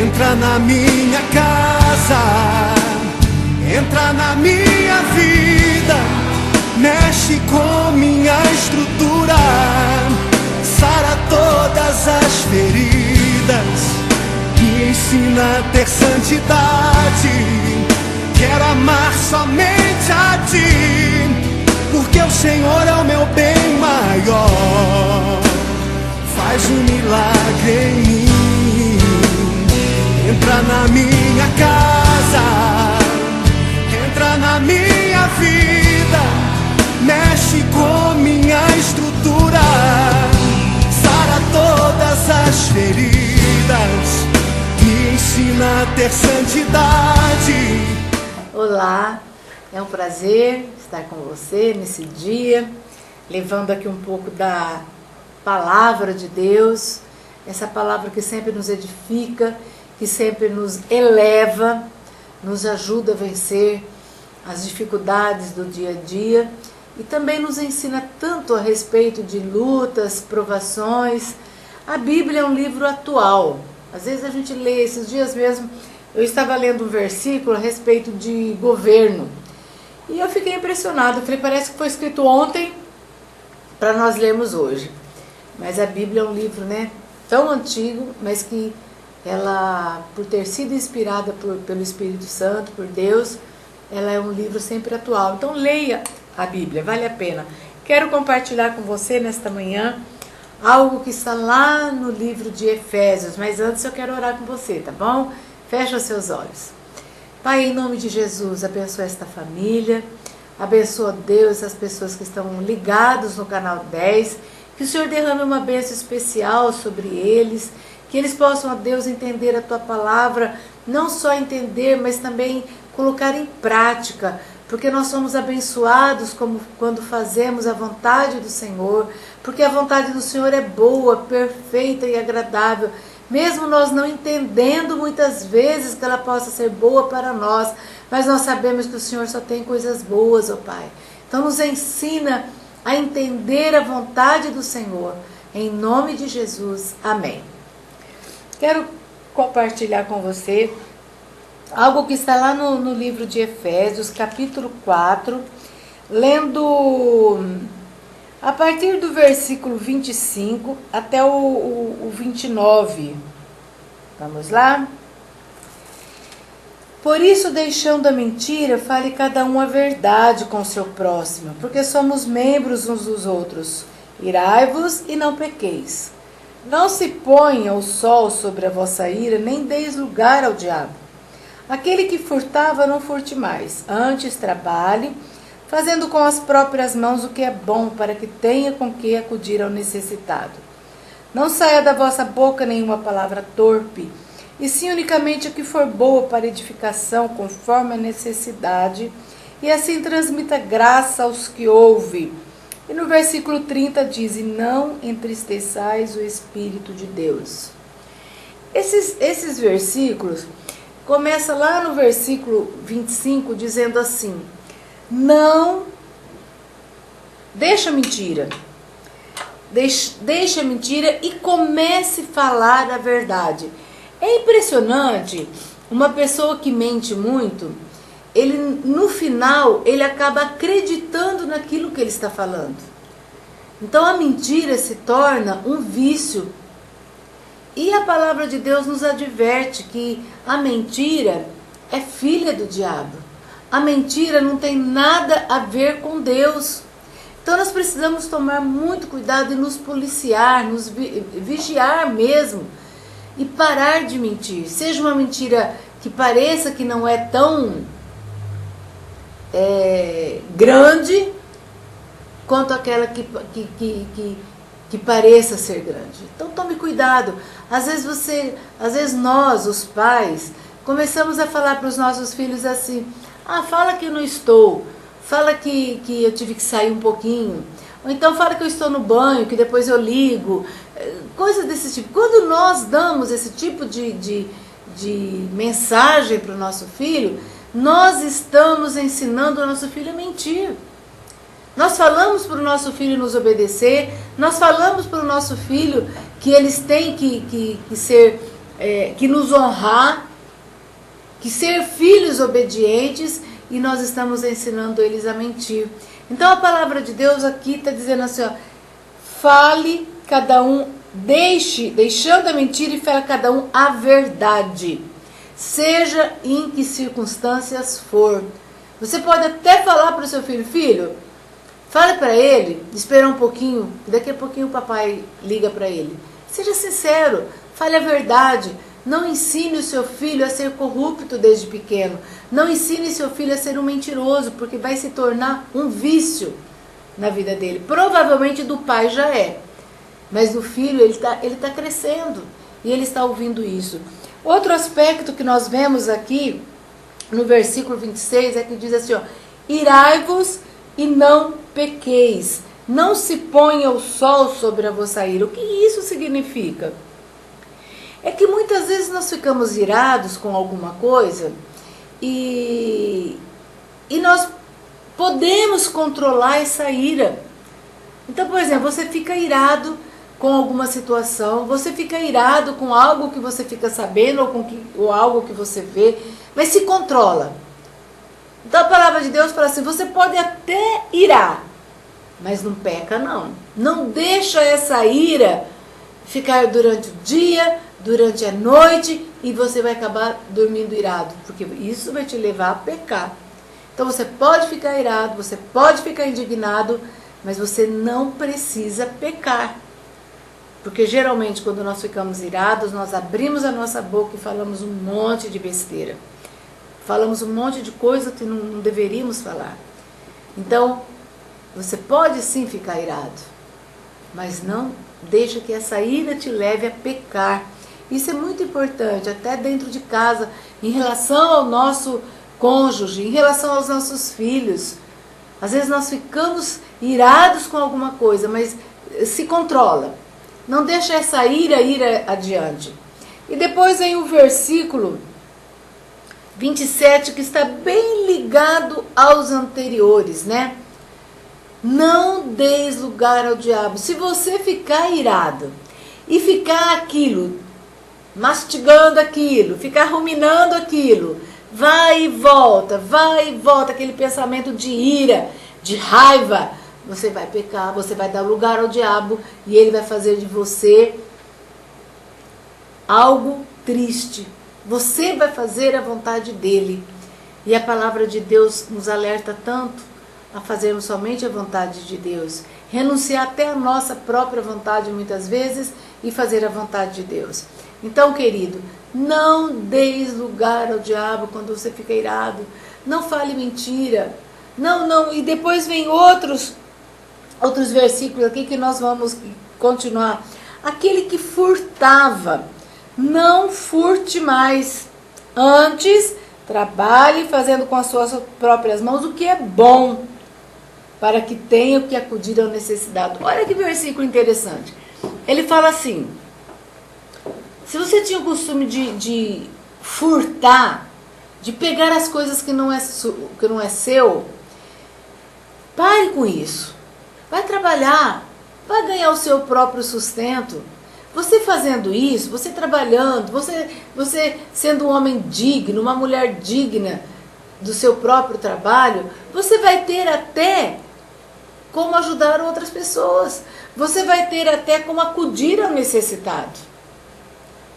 Entra na minha casa, entra na minha vida, mexe com minha estrutura, sara todas as feridas, me ensina a ter santidade. Quero amar somente a Ti, porque o Senhor é o meu bem maior. Faz um milagre em mim. Entra na minha casa, entra na minha vida, mexe com minha estrutura, sara todas as feridas, me ensina a ter santidade. Olá, é um prazer estar com você nesse dia, levando aqui um pouco da palavra de Deus, essa palavra que sempre nos edifica, que sempre nos eleva, nos ajuda a vencer as dificuldades do dia a dia e também nos ensina tanto a respeito de lutas, provações. A Bíblia é um livro atual. Às vezes a gente lê, esses dias mesmo, eu estava lendo um versículo a respeito de governo e eu fiquei impressionada. Falei, parece que foi escrito ontem para nós lermos hoje. Mas a Bíblia é um livro, tão antigo, mas que ela, por ter sido inspirada pelo Espírito Santo, por Deus, ela é um livro sempre atual. Então leia a Bíblia, vale a pena. Quero compartilhar com você nesta manhã algo que está lá no livro de Efésios, mas antes eu quero orar com você, tá bom? Fecha os seus olhos. Pai, em nome de Jesus, abençoa esta família, abençoa, Deus, as pessoas que estão ligados no canal 10, que o Senhor derrame uma bênção especial sobre eles, que eles possam, ó Deus, entender a Tua palavra, não só entender, mas também colocar em prática, porque nós somos abençoados quando fazemos a vontade do Senhor, porque a vontade do Senhor é boa, perfeita e agradável, mesmo nós não entendendo muitas vezes que ela possa ser boa para nós, mas nós sabemos que o Senhor só tem coisas boas, ó Pai. Então nos ensina a entender a vontade do Senhor, em nome de Jesus, amém. Quero compartilhar com você algo que está lá no livro de Efésios, capítulo 4, lendo a partir do versículo 25 até o 29. Vamos lá? Por isso, deixando a mentira, fale cada um a verdade com o seu próximo, porque somos membros uns dos outros. Irai-vos e não pequeis. Não se ponha o sol sobre a vossa ira, nem deis lugar ao diabo. Aquele que furtava, não furte mais. Antes trabalhe, fazendo com as próprias mãos o que é bom, para que tenha com que acudir ao necessitado. Não saia da vossa boca nenhuma palavra torpe, e sim unicamente a que for boa para edificação, conforme a necessidade, e assim transmita graça aos que ouvem. E no versículo 30 diz, e não entristeçais o Espírito de Deus. Esses versículos começam lá no versículo 25, dizendo assim, não deixa a mentira. Deixa a mentira e comece a falar a verdade. É impressionante, uma pessoa que mente muito, no final, ele acaba acreditando naquilo que ele está falando. Então a mentira se torna um vício. E a palavra de Deus nos adverte que a mentira é filha do diabo. A mentira não tem nada a ver com Deus. Então nós precisamos tomar muito cuidado e nos policiar, nos vigiar mesmo e parar de mentir. Seja uma mentira que pareça que não é tão grande quanto aquela que pareça ser grande. Então tome cuidado. Às vezes nós, os pais, começamos a falar para os nossos filhos assim, fala que eu não estou, fala que eu tive que sair um pouquinho, ou então fala que eu estou no banho, que depois eu ligo, coisas desse tipo. Quando nós damos esse tipo de mensagem para o nosso filho, nós estamos ensinando o nosso filho a mentir. Nós falamos para o nosso filho nos obedecer, nós falamos para o nosso filho que eles têm que ser que nos honrar, que ser filhos obedientes, e nós estamos ensinando eles a mentir. Então a palavra de Deus aqui está dizendo assim, ó, fale cada um, deixando a mentira, e fale cada um a verdade, seja em que circunstâncias for. Você pode até falar para o seu filho, filho, fale para ele, espera um pouquinho, daqui a pouquinho o papai liga para ele. Seja sincero, fale a verdade. Não ensine o seu filho a ser corrupto desde pequeno. Não ensine seu filho a ser um mentiroso, porque vai se tornar um vício na vida dele. Provavelmente do pai já é, mas do filho ele tá crescendo e ele está ouvindo isso. Outro aspecto que nós vemos aqui no versículo 26 é que diz assim, ó, irai-vos e não pequeis, não se ponha o sol sobre a vossa ira. O que isso significa? É que muitas vezes nós ficamos irados com alguma coisa e nós podemos controlar essa ira. Então, por exemplo, você fica irado com alguma situação, você fica irado com algo que você fica sabendo ou algo que você vê, mas se controla. Então a palavra de Deus fala assim, você pode até irar, mas não peca não. Não deixa essa ira ficar durante o dia, durante a noite, e você vai acabar dormindo irado, porque isso vai te levar a pecar. Então você pode ficar irado, você pode ficar indignado, mas você não precisa pecar. Porque geralmente quando nós ficamos irados, nós abrimos a nossa boca e falamos um monte de besteira. Falamos um monte de coisa que não deveríamos falar. Então, você pode sim ficar irado, mas não deixa que essa ira te leve a pecar. Isso é muito importante, até dentro de casa, em relação ao nosso cônjuge, em relação aos nossos filhos. Às vezes nós ficamos irados com alguma coisa, mas se controla. Não deixa essa ira ir adiante. E depois vem o versículo 27, que está bem ligado aos anteriores, né? Não deis lugar ao diabo. Se você ficar irado e ficar mastigando aquilo, ficar ruminando aquilo, vai e volta, aquele pensamento de ira, de raiva, você vai pecar, você vai dar lugar ao diabo e ele vai fazer de você algo triste. Você vai fazer a vontade dele. E a palavra de Deus nos alerta tanto a fazermos somente a vontade de Deus, renunciar até a nossa própria vontade muitas vezes e fazer a vontade de Deus. Então, querido, não deis lugar ao diabo quando você fica irado. Não fale mentira. Não. E depois vem outros versículos aqui que nós vamos continuar. Aquele que furtava, não furte mais. Antes, trabalhe fazendo com as suas próprias mãos o que é bom, para que tenha o que acudir ao necessitado. Olha que versículo interessante. Ele fala assim, se você tinha o costume de furtar, de pegar as coisas que não é seu, pare com isso. Vai trabalhar, vai ganhar o seu próprio sustento. Você fazendo isso, você trabalhando, você sendo um homem digno, uma mulher digna do seu próprio trabalho, você vai ter até como ajudar outras pessoas. Você vai ter até como acudir ao necessitado.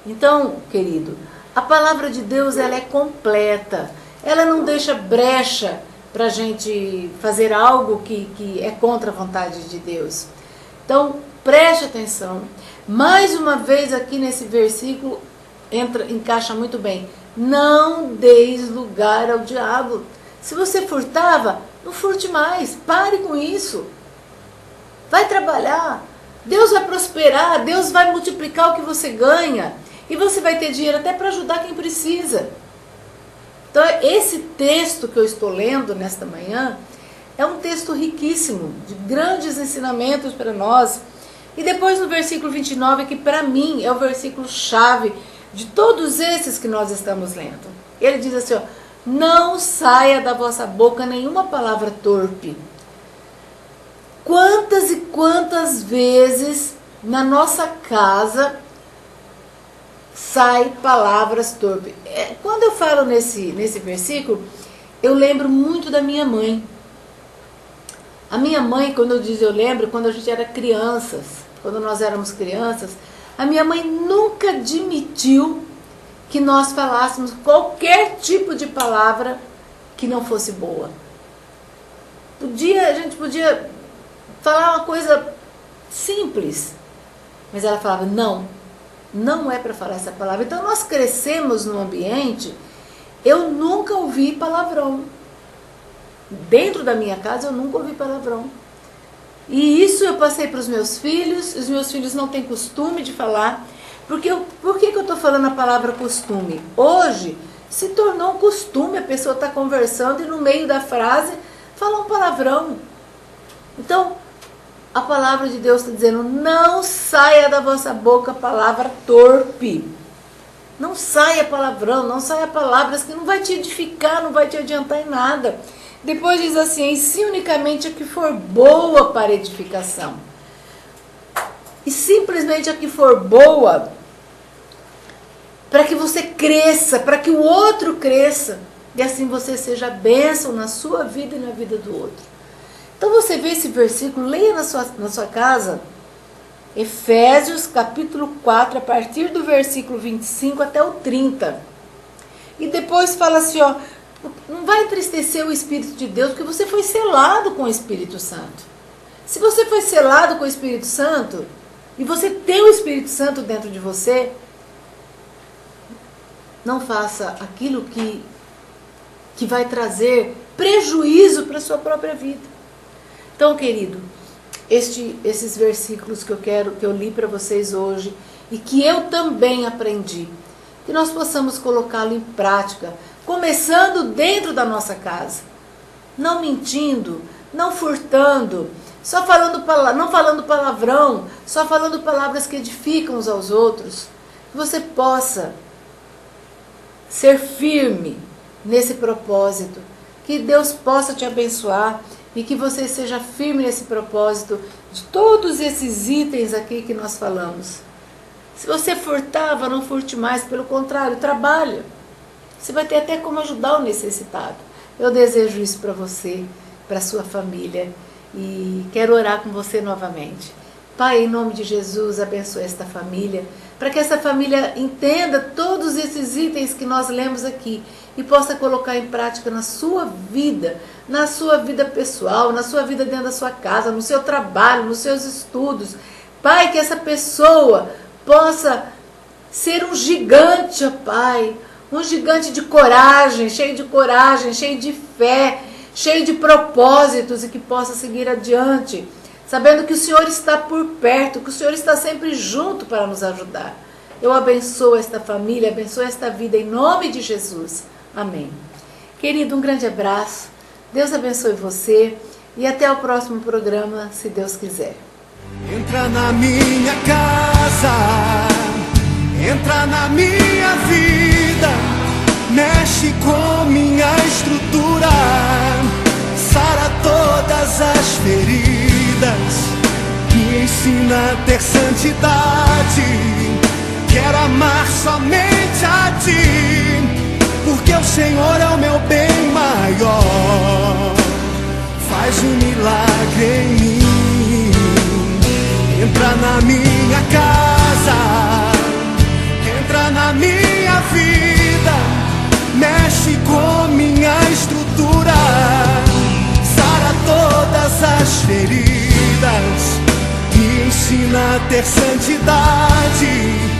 Então, querido, a palavra de Deus ela é completa. Ela não deixa brecha para a gente fazer algo que é contra a vontade de Deus. Então, preste atenção. Mais uma vez aqui nesse versículo, encaixa muito bem. Não deis lugar ao diabo. Se você furtava, não furte mais. Pare com isso. Vai trabalhar. Deus vai prosperar. Deus vai multiplicar o que você ganha. E você vai ter dinheiro até para ajudar quem precisa. Então, esse texto que eu estou lendo nesta manhã é um texto riquíssimo, de grandes ensinamentos para nós. E depois no versículo 29, que para mim é o versículo chave de todos esses que nós estamos lendo. Ele diz assim, ó, não saia da vossa boca nenhuma palavra torpe. Quantas e quantas vezes na nossa casa sai palavras torpes. Quando eu falo nesse versículo, eu lembro muito da minha mãe. A minha mãe, quando eu digo eu lembro, quando a gente era crianças, quando nós éramos crianças, a minha mãe nunca admitiu que nós falássemos qualquer tipo de palavra que não fosse boa. A gente podia falar uma coisa simples, mas ela falava, não é para falar essa palavra. Então nós crescemos num ambiente, eu nunca ouvi palavrão. Dentro da minha casa eu nunca ouvi palavrão. E isso eu passei para os meus filhos não têm costume de falar. Por que eu estou falando a palavra costume? Hoje se tornou um costume, a pessoa está conversando e no meio da frase fala um palavrão. Então, a palavra de Deus está dizendo, não saia da vossa boca palavra torpe. Não saia palavrão, não saia palavras que não vai te edificar, não vai te adiantar em nada. Depois diz assim, ensine unicamente a que for boa para edificação. E simplesmente a que for boa, para que você cresça, para que o outro cresça. E assim você seja bênção na sua vida e na vida do outro. Então você vê esse versículo, leia na sua casa, Efésios capítulo 4, a partir do versículo 25 até o 30. E depois fala assim, ó, não vai entristecer o Espírito de Deus, porque você foi selado com o Espírito Santo. Se você foi selado com o Espírito Santo, e você tem o Espírito Santo dentro de você, não faça aquilo que vai trazer prejuízo para a sua própria vida. Então, querido, esses versículos que eu li para vocês hoje, e que eu também aprendi, que nós possamos colocá-lo em prática, começando dentro da nossa casa, não mentindo, não furtando, não falando palavrão, só falando palavras que edificam uns aos outros. Que você possa ser firme nesse propósito, que Deus possa te abençoar e que você seja firme nesse propósito de todos esses itens aqui que nós falamos. Se você furtava, não furte mais, pelo contrário, trabalha. Você vai ter até como ajudar o necessitado. Eu desejo isso para você, para a sua família, e quero orar com você novamente. Pai, em nome de Jesus, abençoe esta família, para que essa família entenda todos esses itens que nós lemos aqui e possa colocar em prática na sua vida pessoal, na sua vida dentro da sua casa, no seu trabalho, nos seus estudos. Pai, que essa pessoa possa ser um gigante, ó Pai, um gigante de coragem, cheio de fé, cheio de propósitos e que possa seguir adiante, sabendo que o Senhor está por perto, que o Senhor está sempre junto para nos ajudar. Eu abençoo esta família, abençoo esta vida em nome de Jesus. Amém. Querido, um grande abraço, Deus abençoe você e até o próximo programa, se Deus quiser. Entra na minha casa, entra na minha vida, mexe com minha estrutura, sara todas as feridas, me ensina a ter santidade. Quero amar somente a Ti, porque o Senhor é o meu bem maior. Faz um milagre em mim, entra na minha casa, entra na minha vida, mexe com minha estrutura, sara todas as feridas, me ensina a ter santidade.